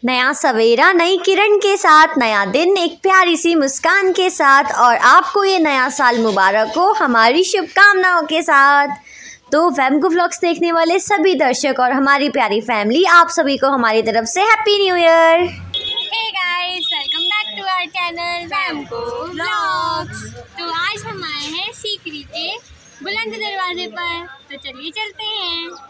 नया सवेरा नई किरण के साथ, नया दिन एक प्यारी सी मुस्कान के साथ, और आपको ये नया साल मुबारक हो हमारी शुभकामनाओं के साथ। तो वेमको व्लॉग्स देखने वाले सभी दर्शक और हमारी प्यारी फैमिली, आप सभी को हमारी तरफ से happy new year. Hey guys, welcome back to our channel Vemco vlogs. तो आज हम आए हैं सीकरी के बुलंद दरवाजे पर, तो चलिए चलते हैं।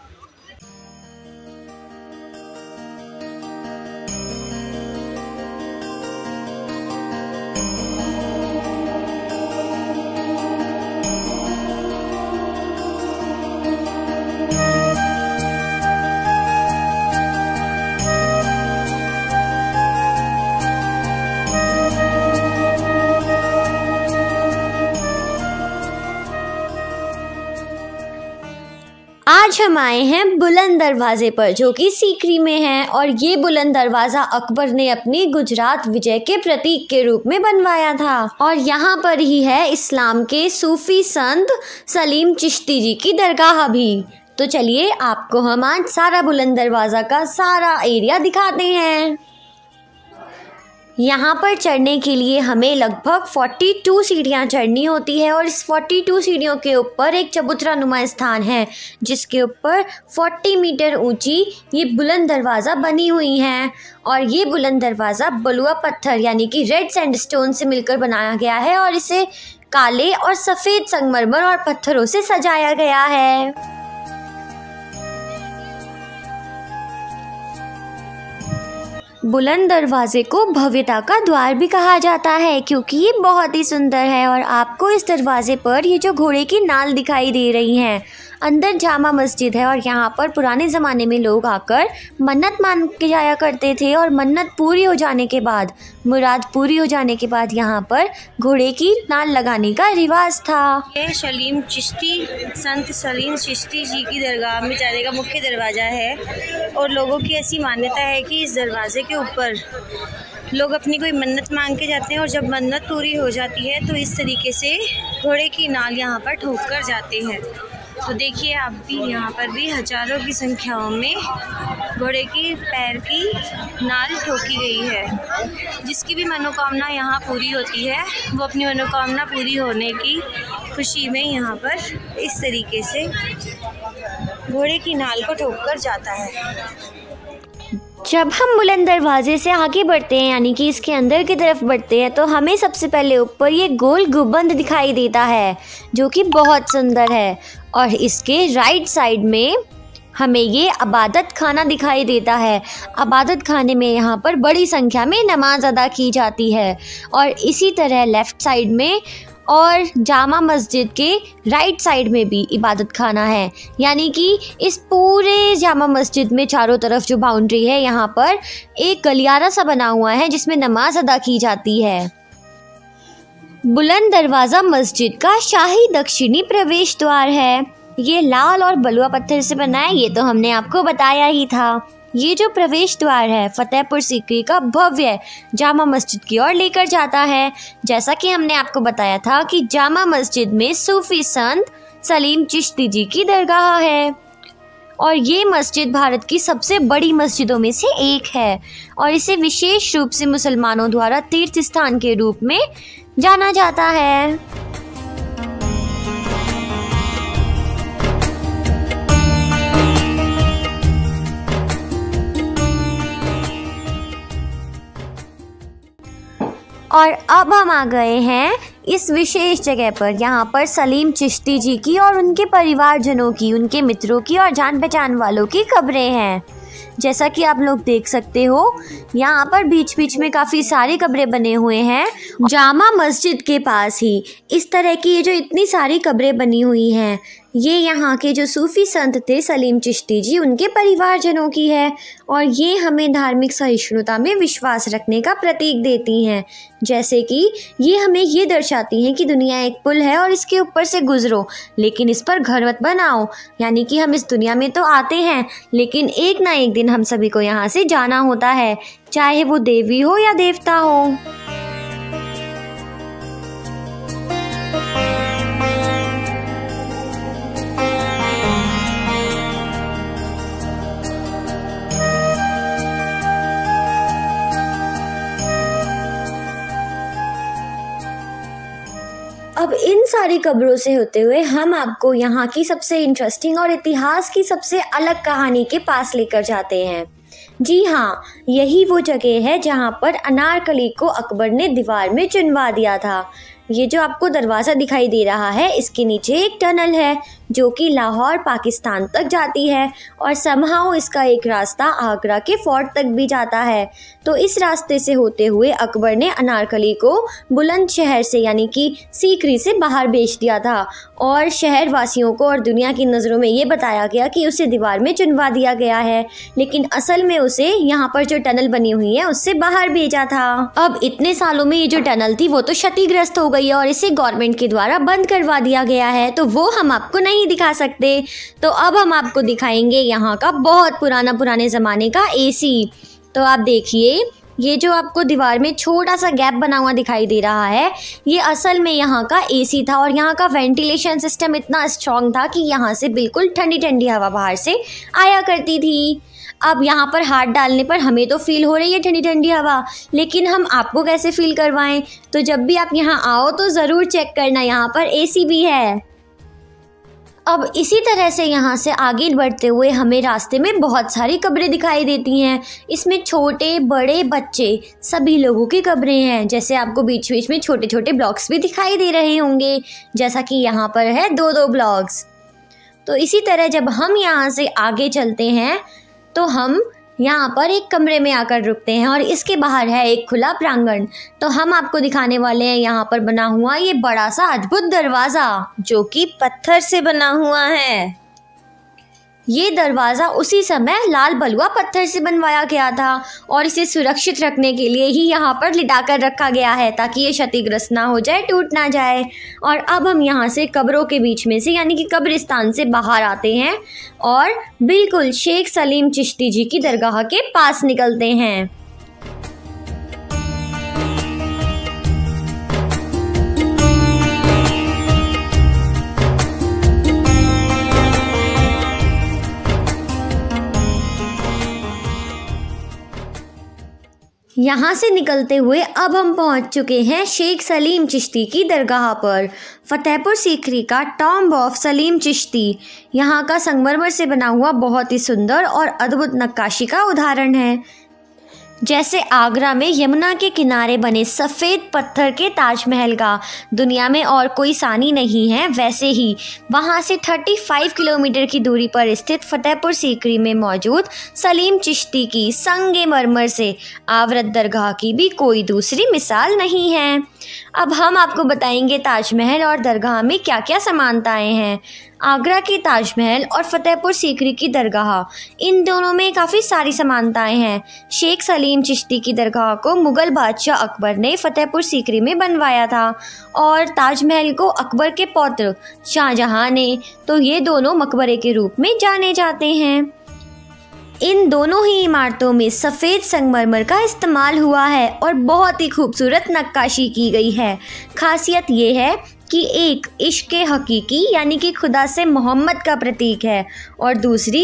आज हम आए हैं बुलंद दरवाजे पर, जो कि सीकरी में है। और ये बुलंद दरवाज़ा अकबर ने अपनी गुजरात विजय के प्रतीक के रूप में बनवाया था। और यहाँ पर ही है इस्लाम के सूफी संत सलीम चिश्ती जी की दरगाह भी। तो चलिए आपको हम आज सारा बुलंद दरवाज़ा का सारा एरिया दिखाते हैं। यहाँ पर चढ़ने के लिए हमें लगभग 42 सीढ़ियाँ चढ़नी होती है। और इस 42 सीढ़ियों के ऊपर एक चबूतरा नुमा स्थान है, जिसके ऊपर 40 मीटर ऊंची ये बुलंद दरवाज़ा बनी हुई है। और ये बुलंद दरवाज़ा बलुआ पत्थर यानी कि रेड सैंडस्टोन से मिलकर बनाया गया है, और इसे काले और सफ़ेद संगमरमर और पत्थरों से सजाया गया है। बुलंद दरवाजे को भव्यता का द्वार भी कहा जाता है, क्योंकि ये बहुत ही सुंदर है। और आपको इस दरवाजे पर ये जो घोड़े की नाल दिखाई दे रही हैं, अंदर जामा मस्जिद है। और यहाँ पर पुराने ज़माने में लोग आकर मन्नत मान के जाया करते थे, और मन्नत पूरी हो जाने के बाद, मुराद पूरी हो जाने के बाद यहाँ पर घोड़े की नाल लगाने का रिवाज था। ये सलीम चिश्ती, संत सलीम चिश्ती जी की दरगाह में जाने का मुख्य दरवाज़ा है। और लोगों की ऐसी मान्यता है कि इस दरवाजे के ऊपर लोग अपनी कोई मन्नत मांग के जाते हैं, और जब मन्नत पूरी हो जाती है तो इस तरीके से घोड़े की नाल यहाँ पर ठोक कर जाते हैं। तो देखिए आप भी, यहाँ पर भी हजारों की संख्याओं में घोड़े की पैर की नाल ठोकी गई है। जिसकी भी मनोकामना यहाँ पूरी होती है, वो अपनी मनोकामना पूरी होने की खुशी में यहाँ पर इस तरीके से घोड़े की नाल को ठोक कर जाता है। जब हम बुलंद दरवाजे से आगे बढ़ते हैं, यानी कि इसके अंदर की तरफ बढ़ते हैं, तो हमें सबसे पहले ऊपर ये गोल गुंबद दिखाई देता है, जो कि बहुत सुंदर है। और इसके राइट साइड में हमें ये इबादत खाना दिखाई देता है। इबादत खाने में यहाँ पर बड़ी संख्या में नमाज अदा की जाती है। और इसी तरह लेफ़्ट साइड में और जामा मस्जिद के राइट साइड में भी इबादत खाना है। यानी कि इस पूरे जामा मस्जिद में चारों तरफ जो बाउंड्री है, यहाँ पर एक गलियारा सा बना हुआ है जिसमें नमाज अदा की जाती है। बुलंद दरवाज़ा मस्जिद का शाही दक्षिणी प्रवेश द्वार है। ये लाल और बलुआ पत्थर से बना है, ये तो हमने आपको बताया ही था। ये जो प्रवेश द्वार है फतेहपुर सीकरी का भव्य जामा मस्जिद की ओर लेकर जाता है। जैसा कि हमने आपको बताया था कि जामा मस्जिद में सूफी संत सलीम चिश्ती जी की दरगाह है। और ये मस्जिद भारत की सबसे बड़ी मस्जिदों में से एक है, और इसे विशेष रूप से मुसलमानों द्वारा तीर्थ स्थान के रूप में जाना जाता है। और अब हम आ गए हैं इस विशेष जगह पर। यहाँ पर सलीम चिश्ती जी की और उनके परिवारजनों की, उनके मित्रों की और जान पहचान वालों की कब्रें हैं। जैसा कि आप लोग देख सकते हो, यहाँ पर बीच बीच में काफ़ी सारी कब्रें बने हुए हैं। जामा मस्जिद के पास ही इस तरह की ये जो इतनी सारी कब्रें बनी हुई हैं, ये यहाँ के जो सूफ़ी संत थे सलीम चिश्ती जी, उनके परिवारजनों की है। और ये हमें धार्मिक सहिष्णुता में विश्वास रखने का प्रतीक देती हैं। जैसे कि ये हमें ये दर्शाती हैं कि दुनिया एक पुल है और इसके ऊपर से गुजरो, लेकिन इस पर घर मत बनाओ। यानी कि हम इस दुनिया में तो आते हैं, लेकिन एक ना एक दिन हम सभी को यहाँ से जाना होता है, चाहे वो देवी हो या देवता हो। अब इन सारी कब्रों से होते हुए हम आपको यहाँ की सबसे इंटरेस्टिंग और इतिहास की सबसे अलग कहानी के पास लेकर जाते हैं। जी हाँ, यही वो जगह है जहाँ पर अनारकली को अकबर ने दीवार में चुनवा दिया था। ये जो आपको दरवाज़ा दिखाई दे रहा है, इसके नीचे एक टनल है जो कि लाहौर पाकिस्तान तक जाती है और समहाउ इसका एक रास्ता आगरा के फोर्ट तक भी जाता है। तो इस रास्ते से होते हुए अकबर ने अनारकली को बुलंदशहर से यानी कि सीकरी से बाहर भेज दिया था और शहर वासियों को और दुनिया की नज़रों में ये बताया गया कि उसे दीवार में चुनवा दिया गया है, लेकिन असल में उसे यहाँ पर जो टनल बनी हुई है उससे बाहर भेजा था। अब इतने सालों में ये जो टनल थी वो तो क्षतिग्रस्त हो गई है और इसे गवर्नमेंट के द्वारा बंद करवा दिया गया है, तो वो हम आपको नहीं दिखा सकते। तो अब हम आपको दिखाएंगे यहाँ का बहुत पुराने ज़माने का एसी। तो आप देखिए, ये जो आपको दीवार में छोटा सा गैप बना हुआ दिखाई दे रहा है, ये असल में यहाँ का एसी था और यहाँ का वेंटिलेशन सिस्टम इतना स्ट्रॉन्ग था कि यहाँ से बिल्कुल ठंडी ठंडी हवा बाहर से आया करती थी। अब यहाँ पर हाथ डालने पर हमें तो फील हो रही है ठंडी ठंडी हवा, लेकिन हम आपको कैसे फील करवाएं? तो जब भी आप यहाँ आओ तो ज़रूर चेक करना, यहाँ पर एसी भी है। अब इसी तरह से यहाँ से आगे बढ़ते हुए हमें रास्ते में बहुत सारी कब्रें दिखाई देती हैं। इसमें छोटे बड़े बच्चे सभी लोगों की कब्रें हैं। जैसे आपको बीच बीच में छोटे छोटे ब्लॉक्स भी दिखाई दे रहे होंगे, जैसा कि यहाँ पर है 2-2 ब्लॉक्स। तो इसी तरह जब हम यहाँ से आगे चलते हैं तो हम यहाँ पर एक कमरे में आकर रुकते हैं और इसके बाहर है एक खुला प्रांगण। तो हम आपको दिखाने वाले हैं यहाँ पर बना हुआ ये बड़ा सा अद्भुत दरवाज़ा जो कि पत्थर से बना हुआ है। ये दरवाज़ा उसी समय लाल बलुआ पत्थर से बनवाया गया था और इसे सुरक्षित रखने के लिए ही यहाँ पर लिटाकर रखा गया है ताकि ये क्षतिग्रस्त ना हो जाए, टूट ना जाए। और अब हम यहाँ से कब्रों के बीच में से यानी कि कब्रिस्तान से बाहर आते हैं और बिल्कुल शेख सलीम चिश्ती जी की दरगाह के पास निकलते हैं। यहाँ से निकलते हुए अब हम पहुँच चुके हैं शेख सलीम चिश्ती की दरगाह पर। फतेहपुर सीकरी का टॉम्ब ऑफ सलीम चिश्ती यहाँ का संगमरमर से बना हुआ बहुत ही सुंदर और अद्भुत नक्काशी का उदाहरण है। जैसे आगरा में यमुना के किनारे बने सफ़ेद पत्थर के ताजमहल का दुनिया में और कोई सानी नहीं है, वैसे ही वहाँ से 35 किलोमीटर की दूरी पर स्थित फतेहपुर सीकरी में मौजूद सलीम चिश्ती की संगमरमर से आवृत दरगाह की भी कोई दूसरी मिसाल नहीं है। अब हम आपको बताएंगे ताजमहल और दरगाह में क्या क्या समानताएं हैं। आगरा की ताजमहल और फतेहपुर सीकरी की दरगाह, इन दोनों में काफ़ी सारी समानताएं हैं। शेख सलीम चिश्ती की दरगाह को मुग़ल बादशाह अकबर ने फतेहपुर सीकरी में बनवाया था और ताजमहल को अकबर के पौत्र शाहजहां ने, तो ये दोनों मकबरे के रूप में जाने जाते हैं। इन दोनों ही इमारतों में सफ़ेद संगमरमर का इस्तेमाल हुआ है और बहुत ही खूबसूरत नक्काशी की गई है। खासियत ये है कि एक इश्क़ हकीकी यानी कि खुदा से मोहम्मद का प्रतीक है और दूसरी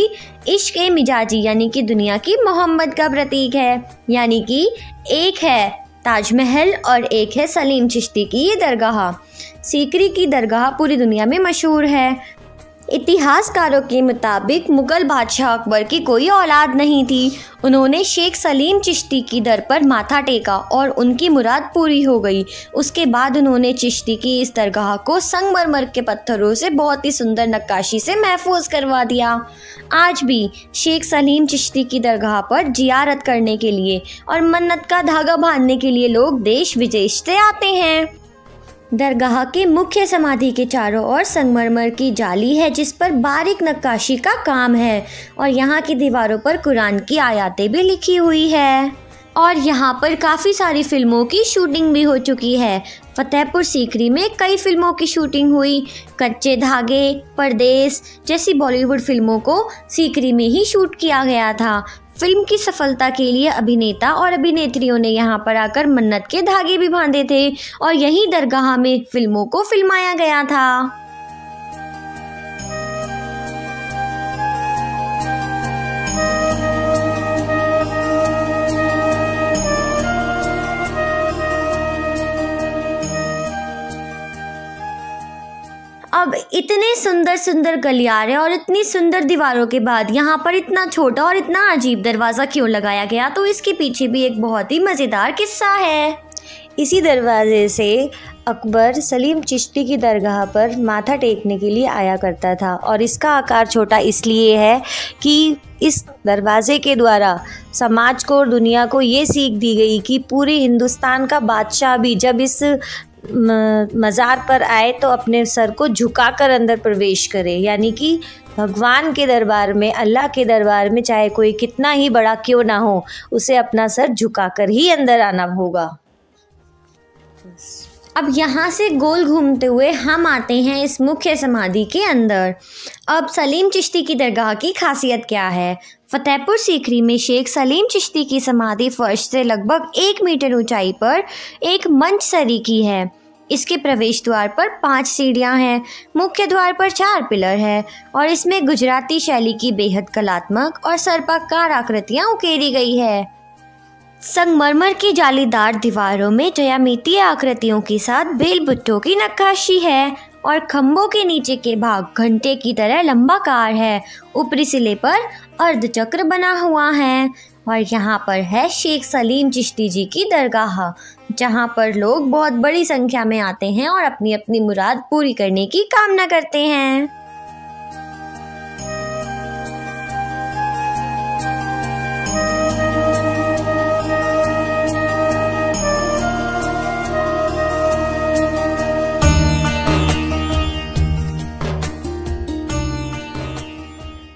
इश्क़ मिजाजी यानी कि दुनिया की मोहम्मद का प्रतीक है। यानी कि एक है ताजमहल और एक है सलीम चिश्ती की ये दरगाह। सीकरी की दरगाह पूरी दुनिया में मशहूर है। इतिहासकारों के मुताबिक मुग़ल बादशाह अकबर की कोई औलाद नहीं थी। उन्होंने शेख सलीम चिश्ती की दर पर माथा टेका और उनकी मुराद पूरी हो गई। उसके बाद उन्होंने चिश्ती की इस दरगाह को संगमरमर के पत्थरों से बहुत ही सुंदर नक्काशी से महफूज करवा दिया। आज भी शेख सलीम चिश्ती की दरगाह पर जियारत करने के लिए और मन्नत का धागा बांधने के लिए लोग देश विदेश से आते हैं। दरगाह के मुख्य समाधि के चारों ओर संगमरमर की जाली है जिस पर बारीक नक्काशी का काम है और यहाँ की दीवारों पर कुरान की आयतें भी लिखी हुई है और यहाँ पर काफ़ी सारी फिल्मों की शूटिंग भी हो चुकी है। फतेहपुर सीकरी में कई फिल्मों की शूटिंग हुई। कच्चे धागे, परदेस जैसी बॉलीवुड फिल्मों को सीकरी में ही शूट किया गया था। फिल्म की सफलता के लिए अभिनेता और अभिनेत्रियों ने यहाँ पर आकर मन्नत के धागे भी बांधे थे और यही दरगाह में फिल्मों को फिल्माया गया था। इतने सुंदर सुंदर गलियारे और इतनी सुंदर दीवारों के बाद यहाँ पर इतना छोटा और इतना अजीब दरवाज़ा क्यों लगाया गया, तो इसके पीछे भी एक बहुत ही मज़ेदार किस्सा है। इसी दरवाजे से अकबर सलीम चिश्ती की दरगाह पर माथा टेकने के लिए आया करता था और इसका आकार छोटा इसलिए है कि इस दरवाज़े के द्वारा समाज को और दुनिया को ये सीख दी गई कि पूरे हिंदुस्तान का बादशाह भी जब इस मज़ार पर आए तो अपने सर को झुकाकर अंदर प्रवेश करे, यानी कि भगवान के दरबार में, अल्लाह के दरबार में चाहे कोई कितना ही बड़ा क्यों ना हो, उसे अपना सर झुकाकर ही अंदर आना होगा। अब यहाँ से गोल घूमते हुए हम आते हैं इस मुख्य समाधि के अंदर। अब सलीम चिश्ती की दरगाह की खासियत क्या है? फतेहपुर सीकरी में शेख सलीम चिश्ती की समाधि फर्श से लगभग 1 मीटर ऊंचाई पर एक मंच सरी की है। इसके प्रवेश द्वार पर 5 सीढ़ियां हैं, मुख्य द्वार पर 4 पिलर है और इसमें गुजराती शैली की बेहद कलात्मक और सर्पाकार आकृतियां उकेरी गई है। संगमरमर की जालीदार दीवारों में ज्यामितीय आकृतियों के साथ बेल बुट्टों की नक्काशी है और खंभों के नीचे के भाग घंटे की तरह लंबाकार है। ऊपरी सिले पर अर्धचक्र बना हुआ है और यहाँ पर है शेख सलीम चिश्ती जी की दरगाह, जहाँ पर लोग बहुत बड़ी संख्या में आते हैं और अपनी अपनी मुराद पूरी करने की कामना करते हैं।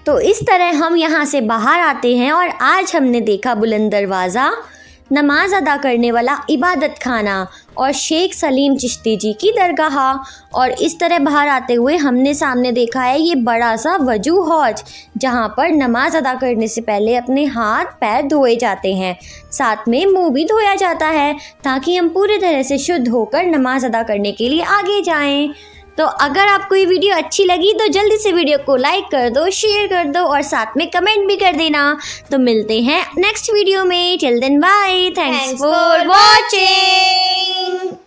तो इस तरह हम यहाँ से बाहर आते हैं और आज हमने देखा बुलंद दरवाज़ा, नमाज अदा करने वाला इबादत खाना और शेख सलीम चिश्ती जी की दरगाह। और इस तरह बाहर आते हुए हमने सामने देखा है ये बड़ा सा वजू हौज, जहाँ पर नमाज अदा करने से पहले अपने हाथ पैर धोए जाते हैं, साथ में मुंह भी धोया जाता है ताकि हम पूरी तरह से शुद्ध होकर नमाज अदा करने के लिए आगे जाएं। तो अगर आपको ये वीडियो अच्छी लगी तो जल्दी से वीडियो को लाइक कर दो, शेयर कर दो और साथ में कमेंट भी कर देना। तो मिलते हैं नेक्स्ट वीडियो में। Till then bye, thanks for watching.